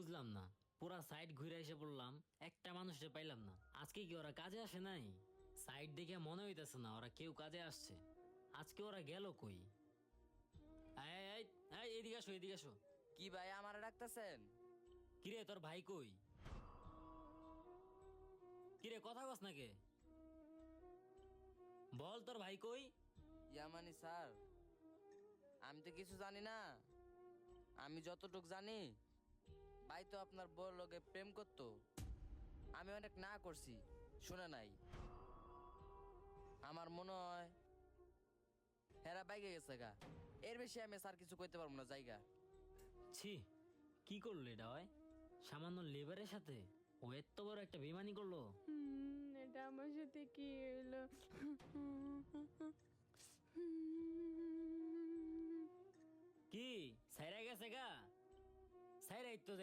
বুঝলাম না, পুরা সাইড ঘুরে এসে পড়লাম, একটা মানুষকে পাইলাম না। আজকে কি ওরা কাজে আসে নাই? সাইড দেখে মনে হইতেছে না ওরা কেউ কাজে আসছে। আজকে ওরা গেল কই? এই, এই, এই, এদিকে আসো, এদিকে আসো। কি ভাই আমারে ডাকতেছেন? কিরে তোর ভাই কই? কিরে কথা কস না কে? বল তোর ভাই কই? ইয়ামানি স্যার, আমি তো কিছু জানি না। আমি যতটুক জানি, ভাই তো আপনার বড় লোকে প্রেম করতো। আমি অনেক না করছি, শুনে নাই। আমার মনে হয় হেরা বাইকে গেছে গা। এর বেশি আমি স্যার কিছু কইতে পারবো না, জায়গা। ছি, কি করলো এটা হয়? সামান্য লেবারের সাথে ও এত বড় একটা বেমানি করলো। এটা আমার সাথে কি হলো? কি সাইরা গেছে গা? সাইরাই তো